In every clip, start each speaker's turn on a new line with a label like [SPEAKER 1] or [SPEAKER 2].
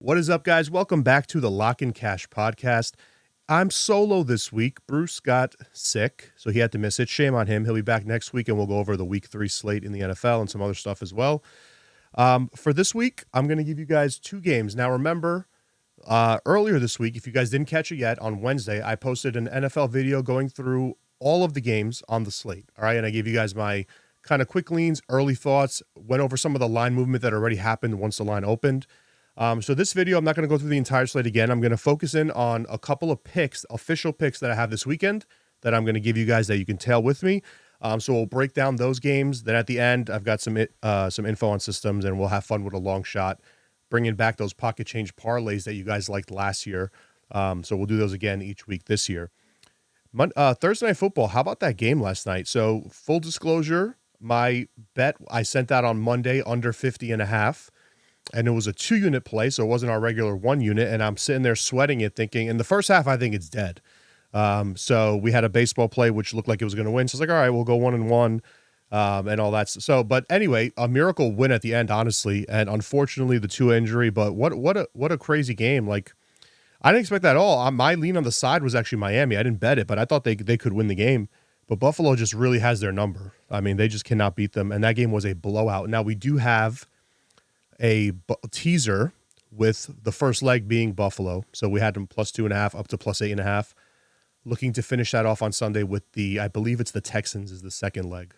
[SPEAKER 1] What is up, guys? Welcome back to the Lock and Cash podcast. I'm solo this week. Bruce got sick, so he had to miss it. Shame on him. He'll be back next week, and we'll go over the week 3 slate in the NFL and some other stuff as well. For this week, I'm going to give you guys 2 games. Now, remember, earlier this week, if you guys didn't catch it yet, on Wednesday, I posted an NFL video going through all of the games on the slate. All right, and I gave you guys my kind of quick leans, early thoughts, went over some of the line movement that already happened once the line opened. So this video, I'm not going to go through the entire slate again. I'm going to focus in on a couple of picks, official picks that I have this weekend that I'm going to give you guys that you can tail with me. So we'll break down those games. Then at the end, I've got some info on systems, and we'll have fun with a long shot, bringing back those pocket change parlays that you guys liked last year. So we'll do those again each week this year. Thursday Night Football, how about that game last night? So full disclosure, my bet, I sent out on Monday under 50.5. And it was a 2-unit play, so it wasn't our regular 1 unit. And I'm sitting there sweating it, thinking, in the first half, I think it's dead. So we had a baseball play, which looked like it was going to win. So I was like, all right, we'll go 1-1, and all that. So, but anyway, a miracle win at the end, honestly. And unfortunately, the 2 injury. But what a crazy game! Like, I didn't expect that at all. My lean on the side was actually Miami. I didn't bet it, but I thought they could win the game. But Buffalo just really has their number. I mean, they just cannot beat them. And that game was a blowout. Now we do have a teaser with the first leg being Buffalo. So we had them plus 2.5 up to plus 8.5. Looking to finish that off on Sunday with I believe it's the Texans is the second leg.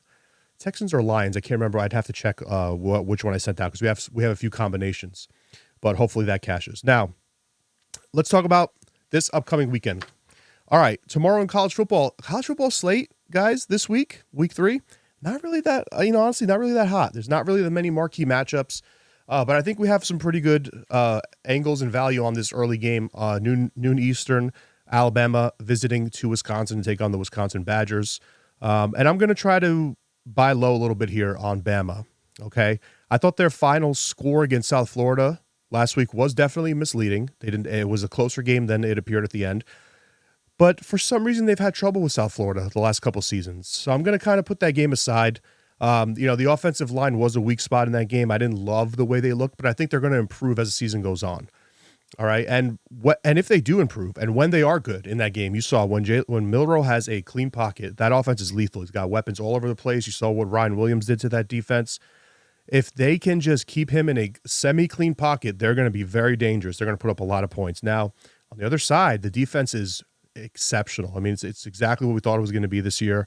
[SPEAKER 1] Texans or Lions, I can't remember. I'd have to check which one I sent out because we have a few combinations. But hopefully that cashes. Now, let's talk about this upcoming weekend. All right, tomorrow in college football slate, guys, this week, week 3, not really that, honestly, not really that hot. There's not really that many marquee matchups. But I think we have some pretty good angles and value on this early game. Noon Eastern, Alabama visiting to Wisconsin to take on the Wisconsin Badgers. And I'm going to try to buy low a little bit here on Bama. Okay, I thought their final score against South Florida last week was definitely misleading. It was a closer game than it appeared at the end. But for some reason, they've had trouble with South Florida the last couple seasons. So I'm going to kind of put that game aside. The offensive line was a weak spot in that game. I didn't love the way they looked, but I think they're going to improve as the season goes on. All right. And if they do improve and when they are good in that game, you saw when Milroe has a clean pocket, that offense is lethal. He's got weapons all over the place. You saw what Ryan Williams did to that defense. If they can just keep him in a semi-clean pocket, they're going to be very dangerous. They're going to put up a lot of points. Now, on the other side, the defense is exceptional. I mean, it's exactly what we thought it was going to be this year.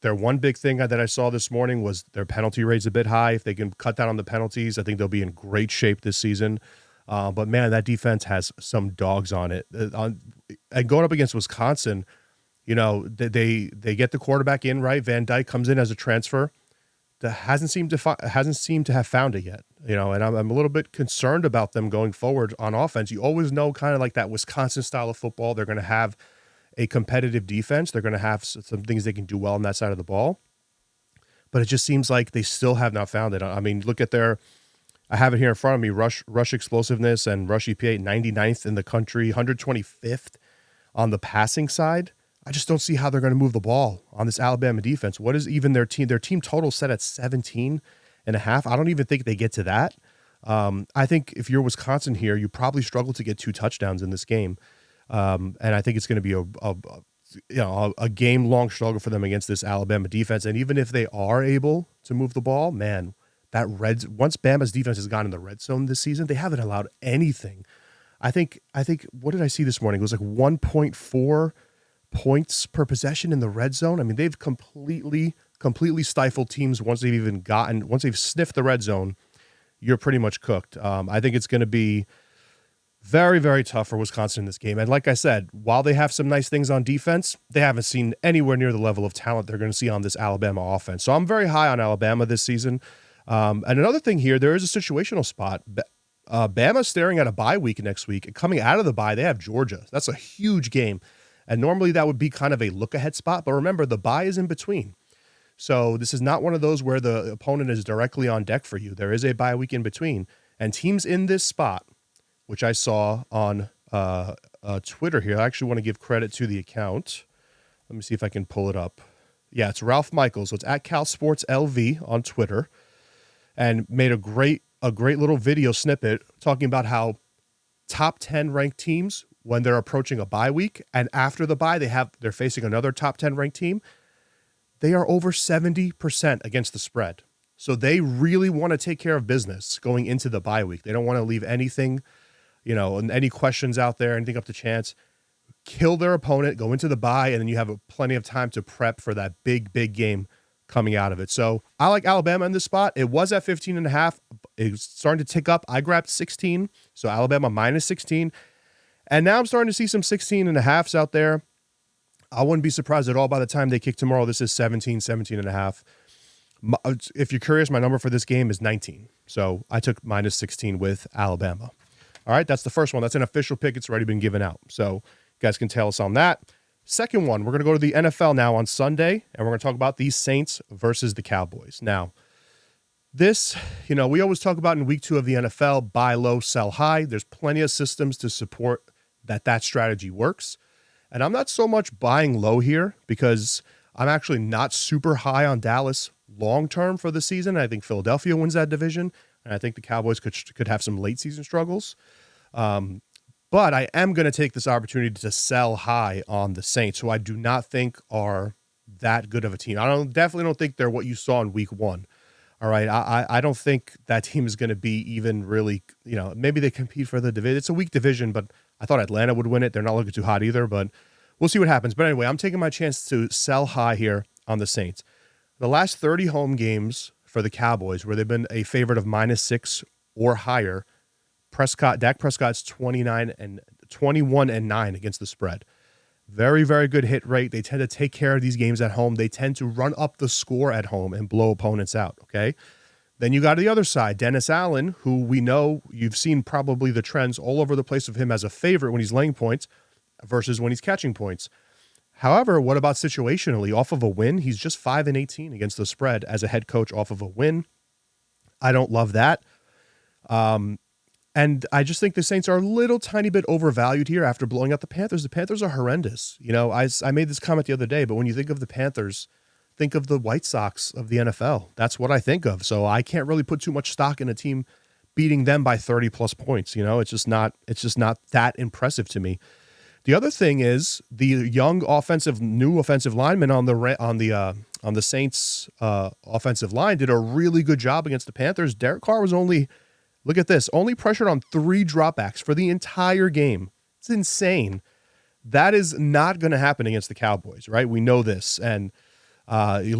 [SPEAKER 1] Their one big thing that I saw this morning was their penalty rate's a bit high. If they can cut down on the penalties, I think they'll be in great shape this season. But, man, that defense has some dogs on it. And going up against Wisconsin, they get the quarterback in, right? Van Dyke comes in as a transfer. That hasn't seemed to have found it yet, and I'm a little bit concerned about them going forward on offense. You always know kind of like that Wisconsin style of football, they're going to have a competitive defense. They're going to have some things they can do well on that side of the ball. But it just seems like they still have not found it. I mean, look at I have it here in front of me, rush explosiveness and rush EPA, 99th in the country, 125th on the passing side. I just don't see how they're going to move the ball on this Alabama defense. What is even their team total set at 17.5? I don't even think they get to that. I think if you're Wisconsin here, you probably struggle to get 2 touchdowns in this game. And I think it's going to be a game-long struggle for them against this Alabama defense. And even if they are able to move the ball, man, once Bama's defense has gone in the red zone this season, they haven't allowed anything. I think what did I see this morning? It was like 1.4 points per possession in the red zone. I mean, they've completely stifled teams once they've sniffed the red zone. You're pretty much cooked. I think it's going to be very, very tough for Wisconsin in this game. And like I said, while they have some nice things on defense, they haven't seen anywhere near the level of talent they're going to see on this Alabama offense. So I'm very high on Alabama this season. And another thing here, there is a situational spot. Bama's staring at a bye week next week. And coming out of the bye, they have Georgia. That's a huge game. And normally that would be kind of a look-ahead spot. But remember, the bye is in between. So this is not one of those where the opponent is directly on deck for you. There is a bye week in between. And teams in this spot, which I saw on Twitter here. I actually want to give credit to the account. Let me see if I can pull it up. Yeah, it's Ralph Michaels. So it's at CalSportsLV on Twitter, and made a great little video snippet talking about how top 10 ranked teams when they're approaching a bye week, and after the bye, they're facing another top 10 ranked team. They are over 70% against the spread. So they really want to take care of business going into the bye week. They don't want to leave anything, any questions out there, anything up to chance. Kill their opponent, go into the bye, and then you have plenty of time to prep for that big, big game coming out of it. So I like Alabama in this spot. It was at 15.5. It's starting to tick up. I grabbed 16. So Alabama minus 16. And now I'm starting to see some 16.5s out there. I wouldn't be surprised at all by the time they kick tomorrow. This is 17.5. If you're curious, my number for this game is 19. So I took minus 16 with Alabama. All right, that's the first one. That's an official pick. It's already been given out. So you guys can tell us on that. Second one, we're going to go to the NFL now on Sunday, and we're going to talk about the Saints versus the Cowboys. Now, this, we always talk about in week 2 of the NFL, buy low, sell high. There's plenty of systems to support that strategy works. And I'm not so much buying low here because I'm actually not super high on Dallas long-term for the season. I think Philadelphia wins that division, and I think the Cowboys could have some late-season struggles. But I am going to take this opportunity to sell high on the Saints, who I do not think are that good of a team. Definitely don't think they're what you saw in week 1. All right. I don't think that team is going to be even really, maybe they compete for the division. It's a weak division, but I thought Atlanta would win it. They're not looking too hot either, but we'll see what happens. But anyway, I'm taking my chance to sell high here on the Saints. The last 30 home games for the Cowboys, where they've been a favorite of -6 or higher, Dak Prescott's 21-9 against the spread. Very, very good hit rate. They tend to take care of these games at home. They tend to run up the score at home and blow opponents out, okay? Then you got the other side, Dennis Allen, who we know you've seen probably the trends all over the place of him as a favorite when he's laying points versus when he's catching points. However, what about situationally? Off of a win, he's just 5-18 against the spread as a head coach off of a win. I don't love that. And I just think the Saints are a little tiny bit overvalued here after blowing out the Panthers. The Panthers are horrendous. I made this comment the other day, but when you think of the Panthers, think of the White Sox of the NFL. That's what I think of. So I can't really put too much stock in a team beating them by 30 plus points. It's just not that impressive to me. The other thing is the young new offensive lineman on the Saints offensive line did a really good job against the Panthers. Derek Carr was only pressured on 3 dropbacks for the entire game. It's insane. That is not going to happen against the Cowboys, right? We know this. And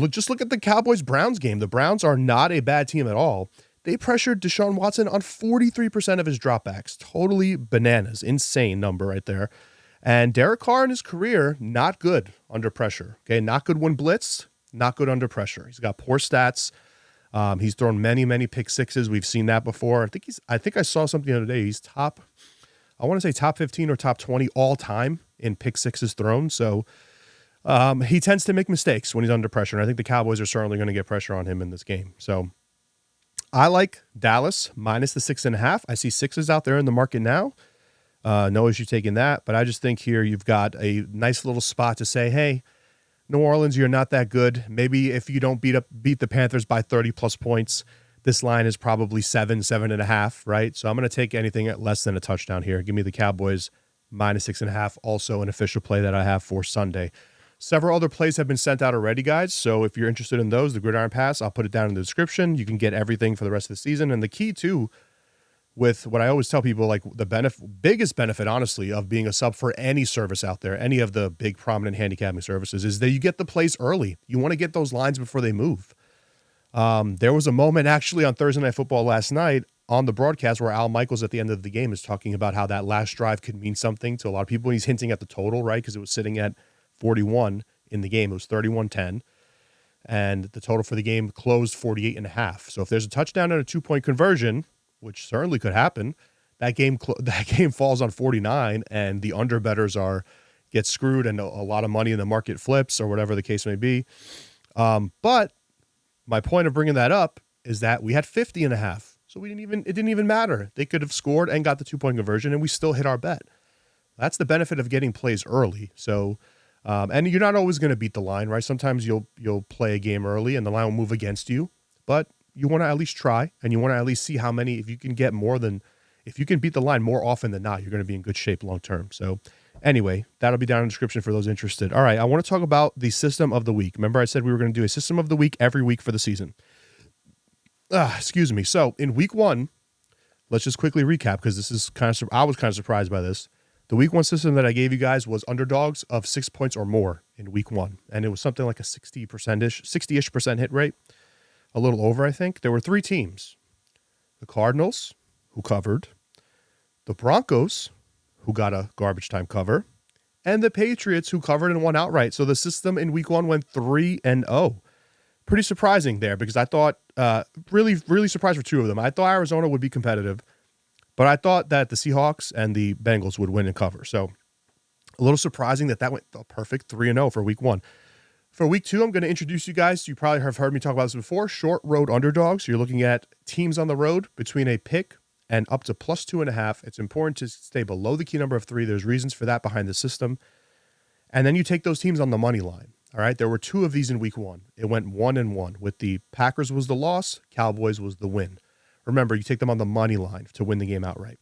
[SPEAKER 1] just look at the Cowboys-Browns game. The Browns are not a bad team at all. They pressured Deshaun Watson on 43% of his dropbacks. Totally bananas. Insane number right there. And Derek Carr in his career, not good under pressure. Okay, not good when blitzed, not good under pressure. He's got poor stats. He's thrown many, many pick sixes. We've seen that before. I think I saw something the other day. He's top 15 or top 20 all time in pick sixes thrown. So he tends to make mistakes when he's under pressure. And I think the Cowboys are certainly going to get pressure on him in this game. So I like Dallas minus the 6.5. I see 6s out there in the market now. No issue taking that. But I just think here you've got a nice little spot to say, hey, New Orleans, you're not that good. Maybe if you don't beat the Panthers by 30 plus points, this line is probably 7.5, right? So I'm going to take anything at less than a touchdown here. Give me the Cowboys minus 6.5. Also an official play that I have for Sunday. Several other plays have been sent out already, guys. So if you're interested in those, the Gridiron Pass, I'll put it down in the description. You can get everything for the rest of the season. And the key too, with what I always tell people, like the biggest benefit, honestly, of being a sub for any service out there, any of the big prominent handicapping services, is that you get the plays early. You want to get those lines before they move. There was a moment actually on Thursday Night Football last night on the broadcast where Al Michaels at the end of the game is talking about how that last drive could mean something to a lot of people. He's hinting at the total, right? Because it was sitting at 41 in the game. It was 31-10. And the total for the game closed 48.5. So if there's a touchdown and a 2-point conversion, which certainly could happen, that game falls on 49, and the underbettors get screwed, and a lot of money in the market flips or whatever the case may be. But my point of bringing that up is that we had 50.5, so it didn't even matter. They could have scored and got the 2-point conversion, and we still hit our bet. That's the benefit of getting plays early. So, and you're not always going to beat the line, right? Sometimes you'll play a game early, and the line will move against you, but you want to at least try, and you want to at least see how many, if you can get more than, if you can beat the line more often than not, you're going to be in good shape long term. So anyway, that'll be down in the description for those interested. All right, I want to talk about the system of the week. Remember I said we were going to do a system of the week every week for the season. Excuse me. So in week 1, let's just quickly recap because this is I was kind of surprised by this. The week 1 system that I gave you guys was underdogs of 6 points or more in week 1. And it was something like a 60-ish% hit rate. A little over, I think. There were 3 teams. The Cardinals, who covered. The Broncos, who got a garbage time cover. And the Patriots, who covered and won outright. So the system in week 1 went 3-0. Pretty surprising there because I thought, really, really surprised for 2 of them. I thought Arizona would be competitive. But I thought that the Seahawks and the Bengals would win and cover. So a little surprising that went a perfect 3-0 for week 1. For week 2, I'm going to introduce you guys. You probably have heard me talk about this before. Short road underdogs. You're looking at teams on the road between a pick and up to plus 2.5. It's important to stay below the key number of 3. There's reasons for that behind the system. And then you take those teams on the money line. All right. There were 2 of these in week 1. It went 1-1 with the Packers was the loss. Cowboys was the win. Remember, you take them on the money line to win the game outright.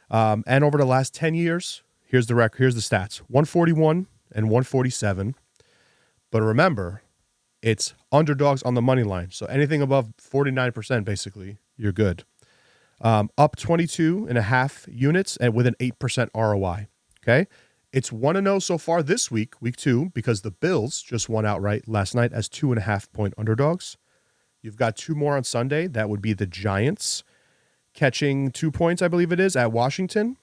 [SPEAKER 1] And over the last 10 years, here's the stats. 141 and 147. But remember, it's underdogs on the money line. So anything above 49%, basically, you're good. Up 22.5 units and with an 8% ROI. Okay. It's 1-0 so far this week, week 2, because the Bills just won outright last night as 2.5-point underdogs. You've got 2 more on Sunday. That would be the Giants catching 2 points, I believe it is, at Washington.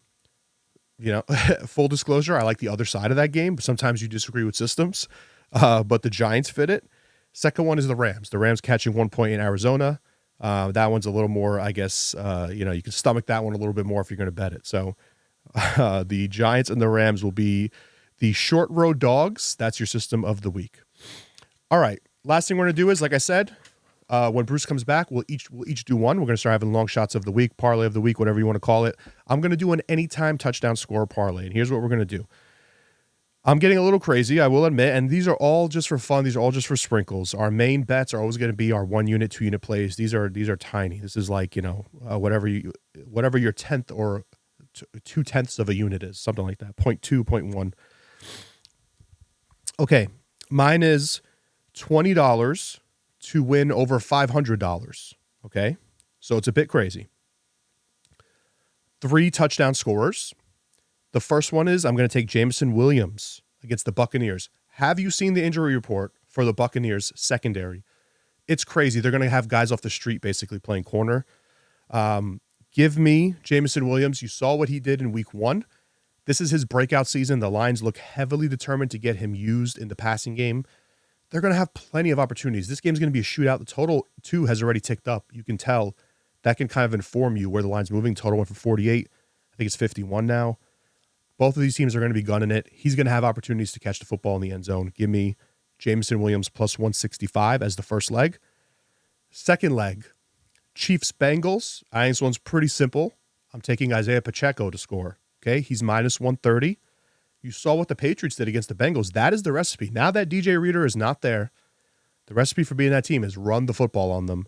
[SPEAKER 1] You know, full disclosure, I like the other side of that game, but sometimes you disagree with systems. But the Giants fit it. Second one is the Rams. The Rams catching 1 point in Arizona. That one's a little more, I guess, you can stomach that one a little bit more if you're going to bet it. So the Giants and the Rams will be the short road dogs. That's your system of the week. All right. Last thing we're going to do is, like I said, when Bruce comes back, we'll each do one. We're going to start having long shots of the week, parlay of the week, whatever you want to call it. I'm going to do an anytime touchdown score parlay. And here's what we're going to do. I'm getting a little crazy, I will admit, and these are all just for fun. These are all just for sprinkles. Our main bets are always going to be our 1 unit, 2 unit plays. These are tiny. This is like, whatever your 10th or 2/10 of a unit is, something like that, 0.2, 0.1. Okay, mine is $20 to win over $500. Okay, so it's a bit crazy. 3 touchdown scorers. The first one is I'm going to take Jameson Williams against the Buccaneers. Have you seen the injury report for the Buccaneers secondary? It's crazy. They're going to have guys off the street basically playing corner. Give me Jameson Williams. You saw what he did in week 1. This is his breakout season. The Lions look heavily determined to get him used in the passing game. They're going to have plenty of opportunities. This game's going to be a shootout. The total 2 has already ticked up. You can tell that can kind of inform you where the line's moving. Total went from 48. I think it's 51 now. Both of these teams are going to be gunning it. He's going to have opportunities to catch the football in the end zone. Give me Jameson Williams plus 165 as the first leg. Second leg, Chiefs-Bengals. I think this one's pretty simple. I'm taking Isaiah Pacheco to score. Okay, he's minus 130. You saw what the Patriots did against the Bengals. That is the recipe. Now that DJ Reader is not there, the recipe for being that team is run the football on them.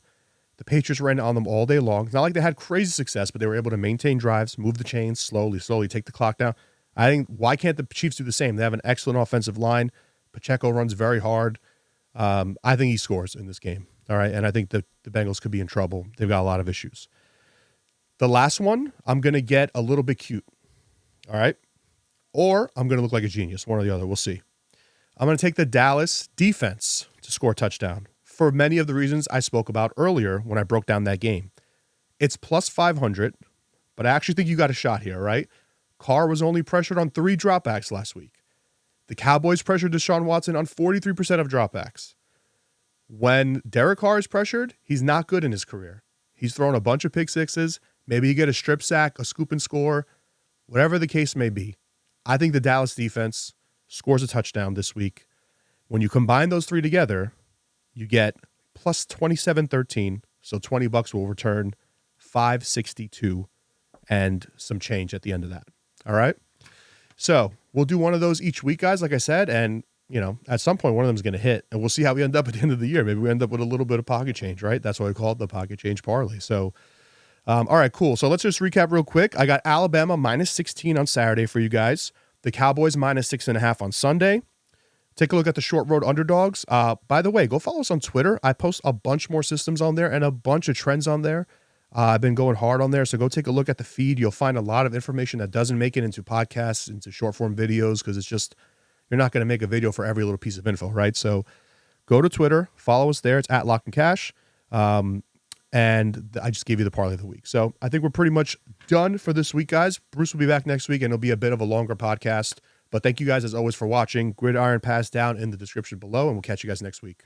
[SPEAKER 1] The Patriots ran on them all day long. It's not like they had crazy success, but they were able to maintain drives, move the chains slowly, take the clock down. I think, why can't the Chiefs do the same? They have an excellent offensive line. Pacheco runs very hard. I think he scores in this game. All right, and I think the Bengals could be in trouble. They've got a lot of issues. The last one, I'm going to get a little bit cute. All right? Or I'm going to look like a genius, one or the other. We'll see. I'm going to take the Dallas defense to score a touchdown for many of the reasons I spoke about earlier when I broke down that game. It's plus 500, but I actually think you got a shot here, right? Carr was only pressured on 3 dropbacks last week. The Cowboys pressured Deshaun Watson on 43% of dropbacks. When Derek Carr is pressured, he's not good in his career. He's thrown a bunch of pick sixes. Maybe you get a strip sack, a scoop and score, whatever the case may be. I think the Dallas defense scores a touchdown this week. When you combine those 3 together, you get plus 27.13. So $20 will return 562 and some change at the end of that. All right. So we'll do one of those each week, guys, like I said. And, at some point, one of them is going to hit. And we'll see how we end up at the end of the year. Maybe we end up with a little bit of pocket change, right? That's why we call it the pocket change parlay. So All right, cool. So let's just recap real quick. I got Alabama minus 16 on Saturday for you guys. The Cowboys minus 6.5 on Sunday. Take a look at the short road underdogs. By the way, go follow us on Twitter. I post a bunch more systems on there and a bunch of trends on there. I've been going hard on there, so go take a look at the feed. You'll find a lot of information that doesn't make it into podcasts, into short form videos, because it's just, you're not going to make a video for every little piece of info, right? So go to Twitter, follow us there. It's at Lock and Cash. And I just gave you the parlay of the week. So I think we're pretty much done for this week, guys. Bruce will be back next week, and it'll be a bit of a longer podcast. But thank you guys, as always, for watching. Gridiron Pass down in the description below, and we'll catch you guys next week.